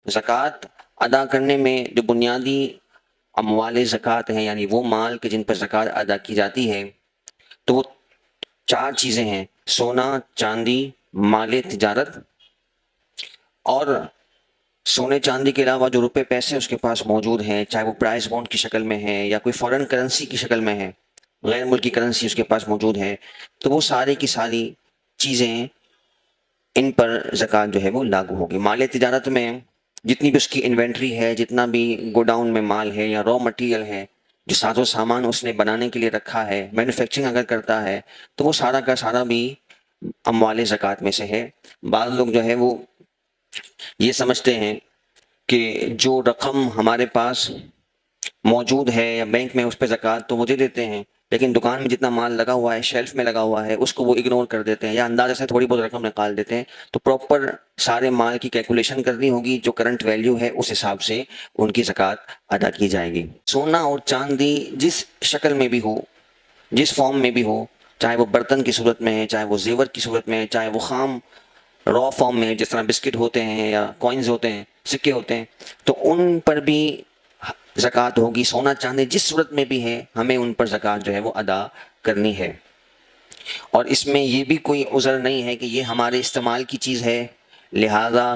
زکوٰۃ ادا کرنے میں جو بنیادی اموال زکوٰۃ ہیں، یعنی وہ مال کہ جن پر زکوٰۃ ادا کی جاتی ہے، تو وہ 4 چیزیں ہیں: سونا، چاندی، مال تجارت، اور سونے چاندی کے علاوہ جو روپے پیسے اس کے پاس موجود ہیں، چاہے وہ پرائز بانڈ کی شکل میں ہے یا کوئی فارن کرنسی کی شکل میں ہے، غیر ملکی کرنسی اس کے پاس موجود ہے، تو وہ ساری کی ساری چیزیں ان پر زکوٰۃ جو ہے وہ لاگو ہوگی۔ مال تجارت میں جتنی بھی اس کی انوینٹری ہے، جتنا بھی گوڈاؤن میں مال ہے یا را مٹیریل ہے، جو ساز و سامان اس نے بنانے کے لیے رکھا ہے، مینوفیکچرنگ اگر کرتا ہے، تو وہ سارا کا سارا بھی اموال زکوٰۃ میں سے ہے۔ بعض لوگ جو ہے وہ یہ سمجھتے ہیں کہ جو رقم ہمارے پاس موجود ہے یا بینک میں اس پہ زکوٰۃ تو وہ دے دیتے ہیں، لیکن دکان میں جتنا مال لگا ہوا ہے، شیلف میں لگا ہوا ہے، اس کو وہ اگنور کر دیتے ہیں یا اندازے سے تھوڑی بہت رقم نکال دیتے ہیں۔ تو پراپر سارے مال کی کیلکولیشن کرنی ہوگی، جو کرنٹ ویلیو ہے اس حساب سے ان کی زکوٰۃ ادا کی جائے گی۔ سونا اور چاندی جس شکل میں بھی ہو، جس فارم میں بھی ہو، چاہے وہ برتن کی صورت میں ہے، چاہے وہ زیور کی صورت میں ہے، چاہے وہ خام را فارم میں جس طرح بسکٹ ہوتے ہیں یا کوائنز ہوتے ہیں، سکے ہوتے ہیں، تو ان پر بھی زکوٰۃ ہوگی۔ سونا چاندی جس صورت میں بھی ہے، ہمیں ان پر زکوٰۃ جو ہے وہ ادا کرنی ہے۔ اور اس میں یہ بھی کوئی عذر نہیں ہے کہ یہ ہمارے استعمال کی چیز ہے لہذا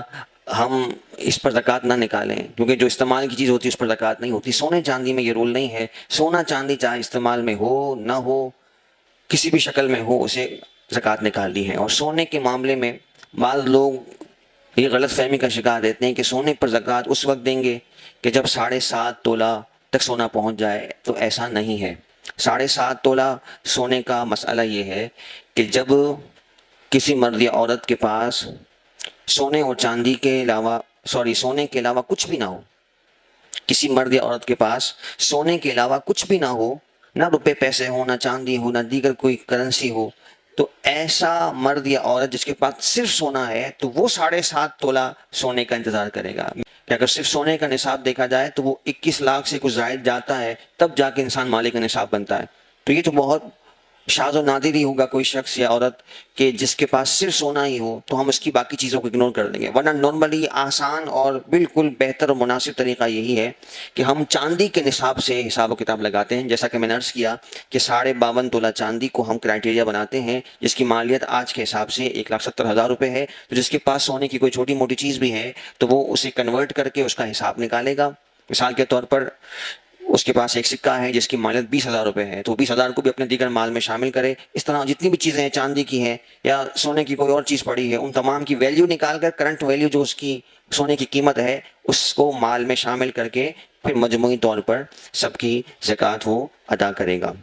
ہم اس پر زکوٰۃ نہ نکالیں، کیونکہ جو استعمال کی چیز ہوتی ہے اس پر زکوٰۃ نہیں ہوتی۔ سونے چاندی میں یہ رول نہیں ہے، سونا چاندی چاہے استعمال میں ہو نہ ہو، کسی بھی شکل میں ہو، اسے زکوٰۃ نکالنی ہے۔ اور سونے کے معاملے میں بعض لوگ یہ غلط فہمی کا شکار رہتے ہیں کہ سونے پر زکوٰۃ اس وقت دیں گے کہ جب 7.5 تولہ تک سونا پہنچ جائے، تو ایسا نہیں ہے۔ 7.5 تولہ سونے کا مسئلہ یہ ہے کہ جب کسی مرد یا عورت کے پاس سونے اور چاندی کے علاوہ سونے کے علاوہ کچھ بھی نہ ہو، کسی مرد یا عورت کے پاس سونے کے علاوہ کچھ بھی نہ ہو، نہ روپے پیسے ہو، نہ چاندی ہو، نہ دیگر کوئی کرنسی ہو، تو ایسا مرد یا عورت جس کے پاس صرف سونا ہے تو وہ 7.5 تولہ سونے کا انتظار کرے گا۔ کہ اگر صرف سونے کا نصاب دیکھا جائے تو وہ 21 لاکھ سے کچھ زائد جاتا ہے، تب جا کے انسان مالک کا نصاب بنتا ہے۔ تو یہ تو بہت شاذ و نادر ہی ہوگا کوئی شخص یا عورت کہ جس کے پاس صرف سونا ہی ہو، تو ہم اس کی باقی چیزوں کو اگنور کر دیں گے۔ ورنہ نارملی آسان اور بالکل بہتر اور مناسب طریقہ یہی ہے کہ ہم چاندی کے نصاب سے حساب و کتاب لگاتے ہیں، جیسا کہ میں نے عرض کیا کہ 52.5 تولہ چاندی کو ہم کرائٹیریا بناتے ہیں، جس کی مالیت آج کے حساب سے 1,70,000 روپے ہے۔ تو جس کے پاس سونے کی کوئی چھوٹی موٹی چیز بھی ہے تو وہ اسے کنورٹ کر کے اس کا حساب نکالے گا۔ مثال کے طور پر اس کے پاس ایک سکہ ہے جس کی مالیت 20,000 روپے ہے، تو 20,000 کو بھی اپنے دیگر مال میں شامل کرے۔ اس طرح جتنی بھی چیزیں چاندی کی ہیں یا سونے کی کوئی اور چیز پڑی ہے، ان تمام کی ویلیو نکال کر کرنٹ ویلیو جو اس کی سونے کی قیمت ہے اس کو مال میں شامل کر کے پھر مجموعی طور پر سب کی زکوٰۃ وہ ادا کرے گا۔